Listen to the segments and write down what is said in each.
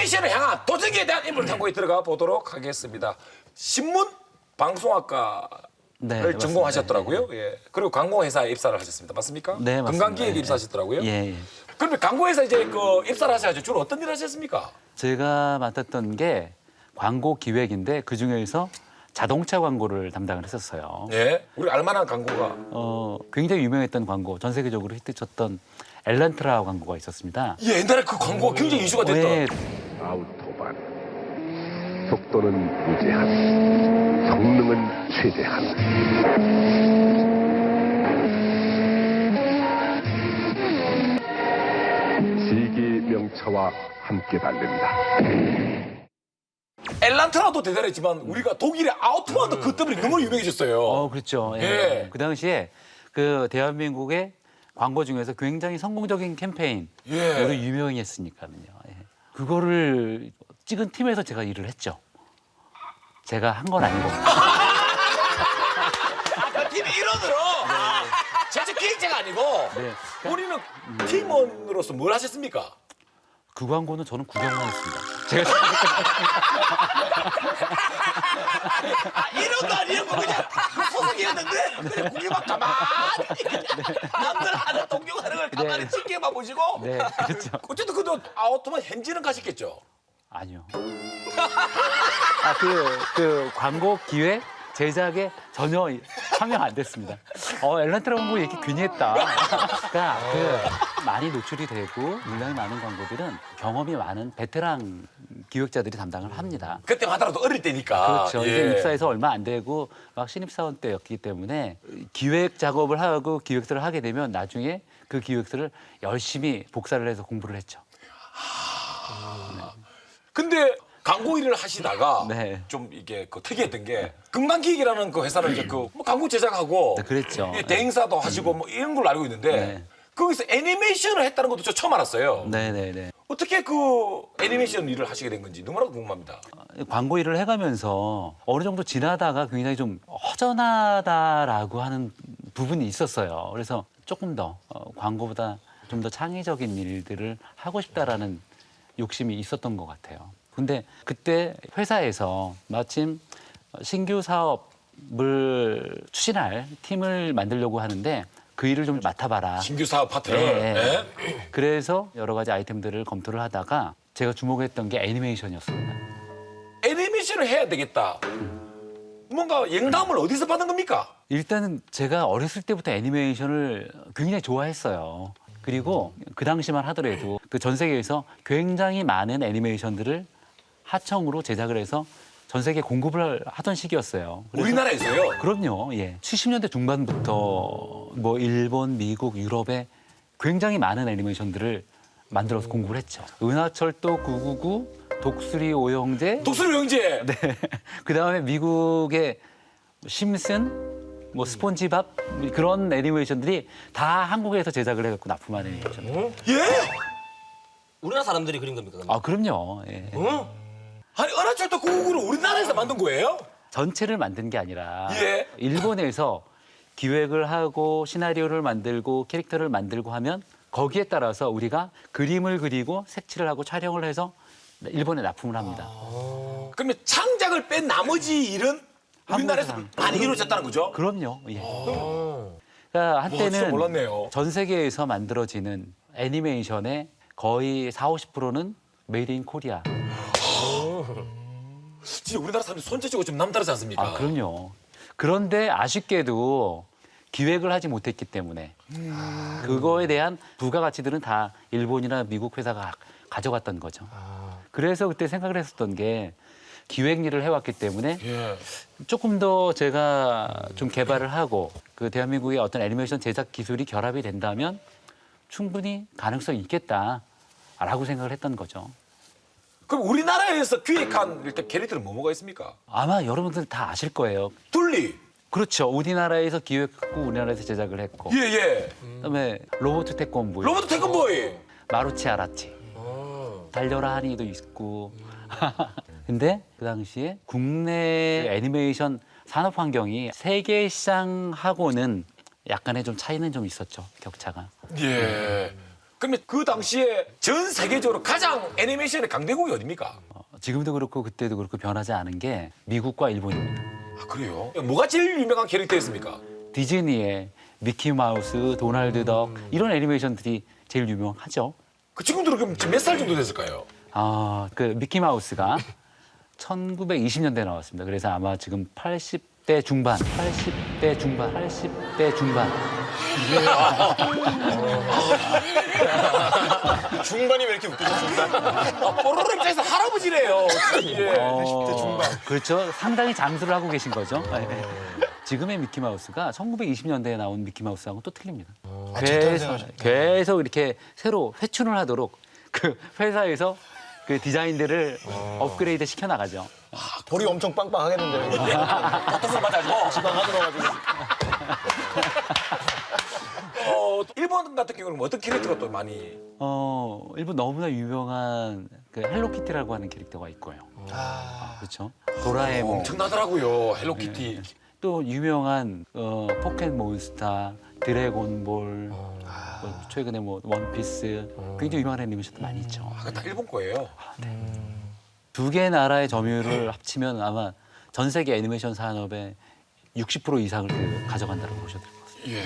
애니메이션을 향한 도전기에 대한 인물 탐구에 들어가 보도록 하겠습니다. 신문 방송학과를 네, 전공하셨더라고요. 예. 그리고 광고회사에 입사를 하셨습니다. 맞습니까? 네, 맞습니다. 건강기획에 예, 입사하셨더라고요. 예, 예. 그러면 광고회사 이제 그 입사를 하셔가지고 주로 어떤 일을 하셨습니까? 제가 맡았던 게 광고 기획인데 그 중에서 자동차 광고를 담당을 했었어요. 예. 우리 알만한 광고가 굉장히 유명했던 광고, 전 세계적으로 히트쳤던 엘란트라 광고가 있었습니다. 예, 옛날에 그 광고가 굉장히 이슈가 됐던. 네, 아우토반. 속도는 무제한, 성능은 최대한. 시기명차와 함께 달린다. 엘란트라도 대단했지만 우리가 독일의 아우토반도 그 때문에 너무 유명해졌어요. 그렇죠. 예. 예. 그 당시에 그 대한민국의 광고 중에서 굉장히 성공적인 캠페인으로 예. 유명했으니까요. 예. 그거를 찍은 팀에서 제가 일을 했죠. 제가 한 건 아니고. 아까 팀 일원으로 제작 기획자가 아니고 네. 우리는 팀원으로서 뭘 하셨습니까? 그 광고는 저는 구경만 했습니다. 제가 일원도 아니었고 그냥 소속이었는데 그냥 고개만 가만히 남들 하는 동경하는 걸 가만히 네. 지켜만 보시고 네, 그렇죠. 어쨌든 그도 아우토반 현지는 가셨겠죠? 아니요. 그 광고 기획 제작에 전혀 참여 안 됐습니다. 엘란트라 광고 얘기 괜히 했다. 그러니까 많이 노출이 되고 물량이 많은 광고들은 경험이 많은 베테랑 기획자들이 담당을 합니다. 그때 하더라도 어릴 때니까. 그렇죠. 이제 입사해서 얼마 안 되고 막 신입사원 때였기 때문에 기획 작업을 하고 기획서를 하게 되면 나중에 그 기획서를 열심히 복사를 해서 공부를 했죠. 근데 광고 일을 하시다가 네. 좀 이게 그 특이했던 게 금강기획이라는 그 회사를 이제 그 뭐 광고 제작하고 네, 그랬죠. 예, 대행사도 하시고 뭐 이런 걸로 알고 있는데 네. 거기서 애니메이션을 했다는 것도 저 처음 알았어요. 네네네. 어떻게 그 애니메이션 일을 하시게 된 건지 너무나 궁금합니다. 광고 일을 해가면서 어느 정도 지나다가 굉장히 좀 허전하다라고 하는 부분이 있었어요. 그래서 조금 더 광고보다 좀 더 창의적인 일들을 하고 싶다라는 욕심이 있었던 것 같아요. 근데 그때 회사에서 마침 신규 사업을 추진할 팀을 만들려고 하는데 그 일을 좀 맡아봐라. 신규 사업 파트를. 네. 네. 그래서 여러 가지 아이템들을 검토를 하다가 제가 주목했던 게 애니메이션이었습니다. 애니메이션을 해야 되겠다. 뭔가 영감을 어디서 받은 겁니까? 일단은 제가 어렸을 때부터 애니메이션을 굉장히 좋아했어요. 그리고 그 당시만 하더라도 그 전 세계에서 굉장히 많은 애니메이션들을 하청으로 제작을 해서 전 세계에 공급을 하던 시기였어요. 그래서 우리나라에서요? 그럼요. 예. 70년대 중반부터 뭐 일본, 미국, 유럽에 굉장히 많은 애니메이션들을 만들어서 공급을 했죠. 은하철도 999, 독수리 오형제, 독수리 영재. 네. 그다음에 미국의 심슨, 뭐 스폰지밥 그런 애니메이션들이 다 한국에서 제작을 해갖고 납품한 애니메이션. 예? 우리나라 사람들이 그린 겁니까? 그러면? 아 그럼요. 예. 아니 은하철도 999를 우리나라에서 만든 거예요? 전체를 만든 게 아니라 예. 일본에서 기획을 하고 시나리오를 만들고 캐릭터를 만들고 하면 거기에 따라서 우리가 그림을 그리고 색칠을 하고 촬영을 해서 일본에 납품을 합니다. 그러면 창작을 뺀 나머지 일은 우리나라에서 한국에서 많이 이루어졌다는 거죠? 그럼요. 예. 그러니까 와, 진짜 한때는 몰랐네요. 전 세계에서 만들어지는 애니메이션의 거의 40~50%는 메이드 인 코리아. 진짜 우리나라 사람들이 손재주가 좀 남다르지 않습니까? 아, 그럼요. 그런데 아쉽게도 기획을 하지 못했기 때문에 그거에 대한 부가가치들은 다 일본이나 미국 회사가 가져갔던 거죠. 그래서 그때 생각을 했었던 게 기획 일을 해왔기 때문에 예. 조금 더 제가 좀 개발을 하고 그 대한민국의 어떤 애니메이션 제작 기술이 결합이 된다면 충분히 가능성이 있겠다라고 생각을 했던 거죠. 그럼 우리나라에서 기획한 일단 캐릭터는 뭐가 있습니까? 아마 여러분들 다 아실 거예요. 둘리. 그렇죠. 우리나라에서 기획했고 우리나라에서 제작을 했고 예, 예. 그다음에 로봇 태권보이, 로버트 태권보이. 마루치 아라치, 달려라 하니도 있고. 근데 그 당시에 국내 애니메이션 산업 환경이 세계 시장하고는 약간의 좀 차이는 좀 있었죠. 격차가. 예. 그러면 그 당시에 전 세계적으로 가장 애니메이션의 강대국이 어디입니까? 지금도 그렇고 그때도 그렇고 변하지 않은 게 미국과 일본입니다. 아, 그래요? 뭐가 제일 유명한 캐릭터였습니까? 디즈니의 미키 마우스, 도날드 덕 이런 애니메이션들이 제일 유명하죠. 그 친구들은 그럼 지금 몇 살 정도 됐을까요? 그 미키 마우스가 1920년대에 나왔습니다. 그래서 아마 지금 80대 중반. 중반이 왜 이렇게 웃기셨습니까? 뽀로로 입장에서 할아버지래요. 예. 10대 중반. 그렇죠. 상당히 잠수를 하고 계신 거죠. 네. 지금의 미키 마우스가 1920년대에 나온 미키 마우스하고 또 틀립니다. 계속 이렇게 새로 회춘을 하도록 그 회사에서 그 디자인들을 업그레이드 시켜 나가죠. 볼이 엄청 빵빵하겠는데. 어떤 맞아가지고. 지방하고 가지고. 일본 같은 경우는 뭐 어떤 캐릭터가 또 많이 일본 너무나 유명한 그 헬로키티라고 하는 캐릭터가 있고요. 그렇죠. 도라에몽. 엄청나더라고요. 헬로키티. 또 유명한 포켓몬스터, 드래곤볼, 최근에 뭐 원피스 굉장히 유명한 애니메이션도 많이 있죠. 아, 다 일본 거예요. 두 개 나라의 점유율을 합치면 아마 전 세계 애니메이션 산업의 60% 이상을 가져간다고 보셔도 될 것 같습니다.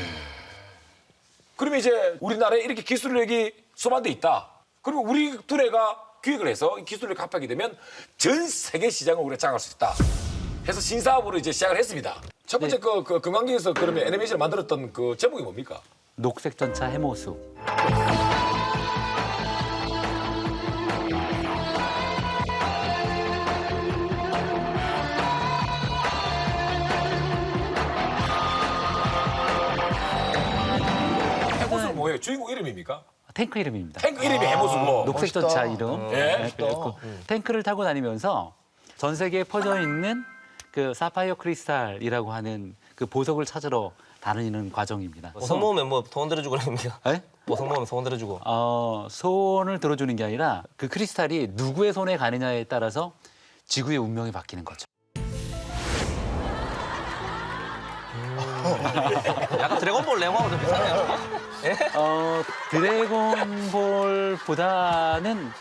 그러면 이제 우리나라에 이렇게 기술력이 소만돼 있다. 그러면 우리 둘애가 기획을 해서 이 기술력을 합하게 되면 전 세계 시장을 우리가 장악할 수 있다. 해서 신사업으로 이제 시작을 했습니다. 첫 번째 그 금강경에서 그러면 애니메이션을 만들었던 그 제목이 뭡니까? 녹색 전차 해모수. 해모수는 뭐예요? 주인공 이름입니까? 탱크 이름입니다. 탱크 이름이 해모수고. 녹색 전차 이름. 예. 네, 그래서 탱크를 타고 다니면서 전 세계에 퍼져 있는 그 사파이어 크리스탈이라고 하는 그 보석을 찾으러 다니는 과정입니다. 보석 모으면 뭐 소원 들어주고 그럽니까? 네? 보석 모으면 소원 들어주고. 소원을 들어주는 게 아니라 그 크리스탈이 누구의 손에 가느냐에 따라서 지구의 운명이 바뀌는 거죠. 약간 드래곤볼 내용하고 좀 비슷하네요. 드래곤볼보다는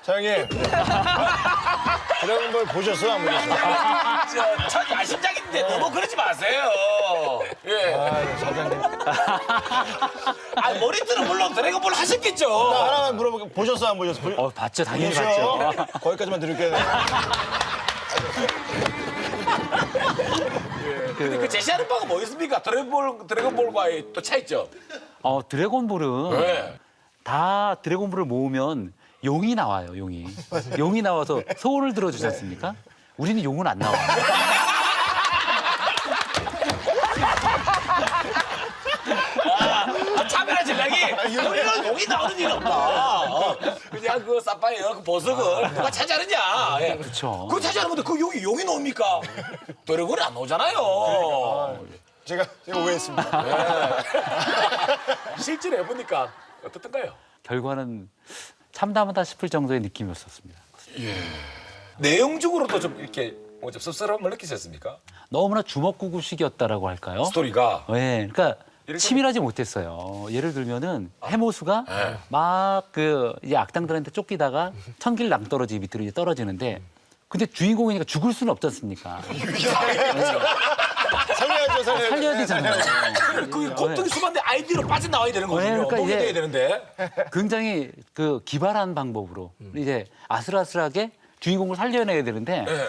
사장님. 드래곤볼 보셨어요? 안 보셨어요? 첫 야심작인데 너무 그러지 마세요. 예. 사장님. 머리들은 물론 드래곤볼 하셨겠죠. 하나만 물어볼게요. 보셨어요? 안 보셨어요? 봤죠. 당연히 봤죠. 거기까지만 드릴게요. 근데 그 제시하는 바가 뭐 있습니까? 드래곤볼과의 또 차이점. 드래곤볼은 네. 다 드래곤볼을 모으면 용이 나와요. 용이 나와서 소원을 들어주지 않습니까? 우리는 용은 안 나와요. 차별한 전략이 우리는 용이 나오는 일 없다. 그냥 그 사파이어 그 보석을 누가 차지하느냐. 예. 그렇죠. 그거 차지하는 건데 그 용이 나옵니까? 드래곤이 안 나오잖아요. 제가 오해했습니다. 실제로 해보니까 어떻던가요? 결과는 참담하다 싶을 정도의 느낌이었었습니다. 내용적으로도 좀 이렇게 뭐 좀 씁쓸함을 느끼셨습니까? 너무나 주먹구구식이었다라고 할까요? 스토리가. 네, 그러니까 예를 치밀하지 못했어요. 예를 들면은 해모수가 네. 막 그 이제 악당들한테 쫓기다가 천길 낭떠러지 밑으로 이제 떨어지는데 근데 주인공이니까 죽을 수는 없지 않습니까? 살려야죠. 살려야 되잖아요. 그 곱등이 수반데 아이디로 빠져나와야 되는 거거든요. 그러니까 목이 이제- 돼야 되는데. 굉장히 그 기발한 방법으로 이제 아슬아슬하게 주인공을 살려내야 되는데 네.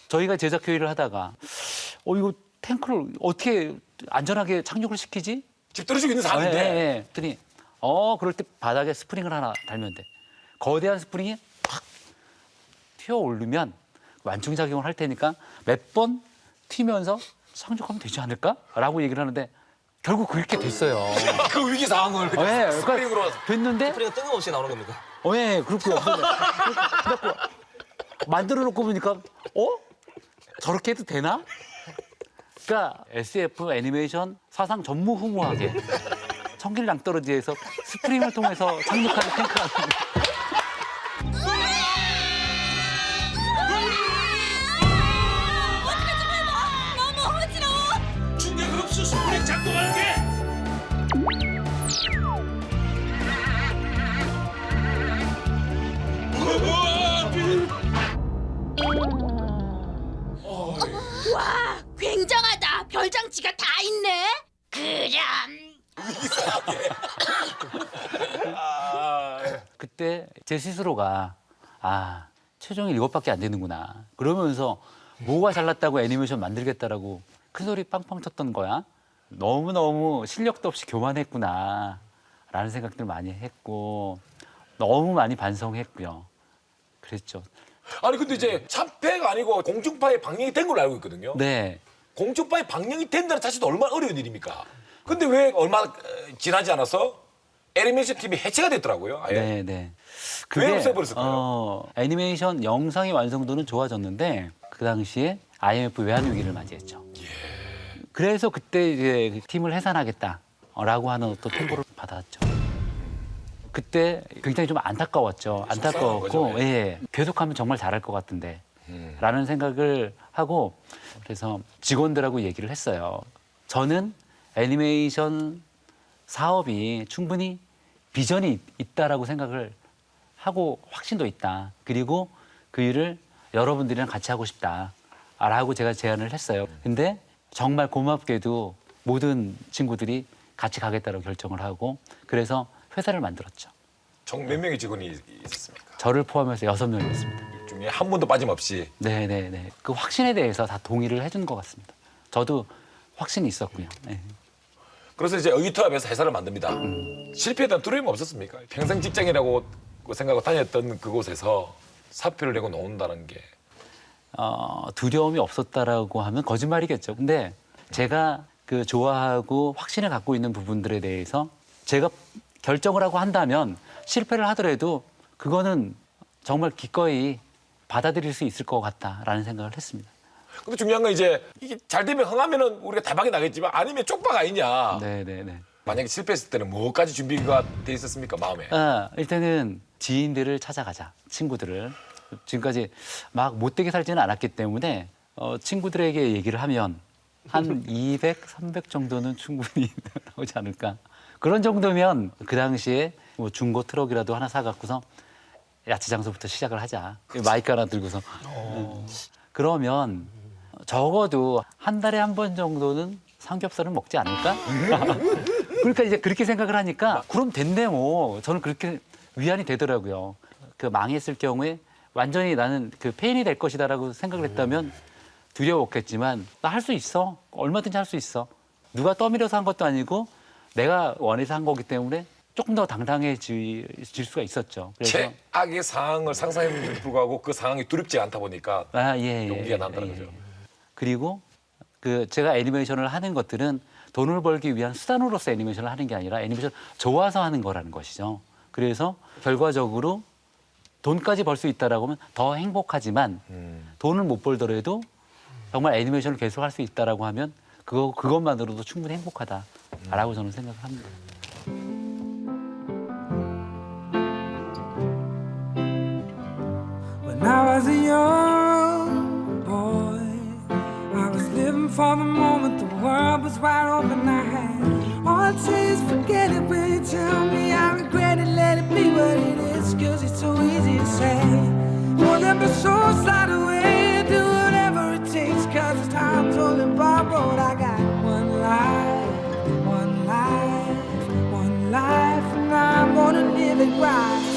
저희가 제작 회의를 하다가 이거 탱크를 어떻게 안전하게 착륙을 시키지? 집 떨어지고 있는 사람인데. 그랬더니 그럴 때 바닥에 스프링을 하나 달면 돼. 거대한 스프링이 팍 튀어 오르면 완충작용을 할 테니까 몇 번 튀면서 착륙하면 되지 않을까?라고 얘기를 하는데 결국 그렇게 됐어요. 그 위기 상황을 스프링으로. 됐는데 스프링은 뜬금없이 나오는 겁니까? 그렇고 그래갖고 만들어 놓고 보니까 저렇게 해도 되나? 그러니까 SF 애니메이션 사상 전무후무하게 천길 낭떠러지에서 스프링을 통해서 착륙하는 탱크가 너무 어지러워. 중력 흡수 스프링 작동하는 게 별장치가 다 있네. 그럼 그때 제 스스로가 최종이 7밖에 안 되는구나. 그러면서 뭐가 잘났다고 애니메이션 만들겠다라고 큰 소리 빵빵 쳤던 거야. 너무너무 실력도 없이 교만했구나 라는 생각들을 많이 했고 너무 많이 반성했고요. 그랬죠. 아니 근데 이제 참패가 아니고 공중파에 방영이 된 걸로 알고 있거든요. 네. 공중파에 방영이 된다는 자체도 얼마나 어려운 일입니까? 근데 왜 얼마 지나지 않아서 애니메이션 팀이 해체가 됐더라고요. 아예. 네, 네. 왜 없애버렸을까요? 애니메이션 영상의 완성도는 좋아졌는데 그 당시에 IMF 외환 위기를 맞이했죠. 그래서 그때 이제 팀을 해산하겠다라고 하는 또 통보를 받았죠. 그때 굉장히 좀 안타까웠죠. 안타까웠고, 거죠, 예. 예, 계속하면 정말 잘할 것 같은데, 라는 생각을 하고 그래서 직원들하고 얘기를 했어요. 저는 애니메이션 사업이 충분히 비전이 있다라고 생각을 하고 확신도 있다. 그리고 그 일을 여러분들이랑 같이 하고 싶다라고 제가 제안을 했어요. 근데 정말 고맙게도 모든 친구들이 같이 가겠다고 결정을 하고 그래서 회사를 만들었죠. 총 몇 명의 직원이 있었습니까? 저를 포함해서 6명이었습니다. 이 중에 한 분도 빠짐없이. 네네네. 그 확신에 대해서 다 동의를 해준 것 같습니다. 저도 확신이 있었고요. 네. 그래서 이제 의기투합해서 회사를 만듭니다. 실패에 대한 두려움이 없었습니까? 평생 직장이라고 생각하고 다녔던 그곳에서 사표를 내고 나온다는 게. 두려움이 없었다라고 하면 거짓말이겠죠. 근데 제가 그 좋아하고 확신을 갖고 있는 부분들에 대해서 제가 결정을 하고 한다면 실패를 하더라도 그거는 정말 기꺼이 받아들일 수 있을 것 같다라는 생각을 했습니다. 근데 중요한 건 이제 이게 잘 되면 흥하면은 우리가 대박이 나겠지만 아니면 쪽박 아니냐. 네네네. 만약에 실패했을 때는 뭐까지 준비가 돼 있었습니까, 마음에? 일단은 지인들을 찾아가자. 친구들을. 지금까지 막 못되게 살지는 않았기 때문에 친구들에게 얘기를 하면 한 200, 300 정도는 충분히 나오지 않을까. 그런 정도면 그 당시에 뭐 중고 트럭이라도 하나 사갖고서 야채 장소부터 시작을 하자. 마이크 하나 들고서. 그러면 적어도 한 달에 한 번 정도는 삼겹살은 먹지 않을까? 그러니까 이제 그렇게 생각을 하니까 그럼 됐네 뭐. 저는 그렇게 위안이 되더라고요. 그 망했을 경우에 완전히 나는 그 페인이 될 것이다라고 생각을 했다면 두려웠겠지만 나 할 수 있어. 얼마든지 할 수 있어. 누가 떠밀어서 한 것도 아니고 내가 원해서 한 거기 때문에 조금 더 당당해질 수가 있었죠. 그래서 최악의 상황을 상상했는데도 불구하고 그 상황이 두렵지 않다 보니까 용기가 난다는 거죠. 그리고 그 제가 애니메이션을 하는 것들은 돈을 벌기 위한 수단으로서 애니메이션을 하는 게 아니라 애니메이션 좋아서 하는 거라는 것이죠. 그래서 결과적으로 돈까지 벌 수 있다라고 하면 더 행복하지만 돈을 못 벌더라도 정말 애니메이션을 계속 할 수 있다라고 하면 그것만으로도 충분히 행복하다라고 저는 생각을 합니다. When I was a young boy, I was living for the moment. The world was wide open. I had all to say is forget it. When you tell me I regret it, let it be what it is. 'Cause it's so easy to say. Well, then my soul slide away, do whatever it takes. 'Cause it's time's only borrowed. I got one life, one life, one life, and I'm gonna live it right.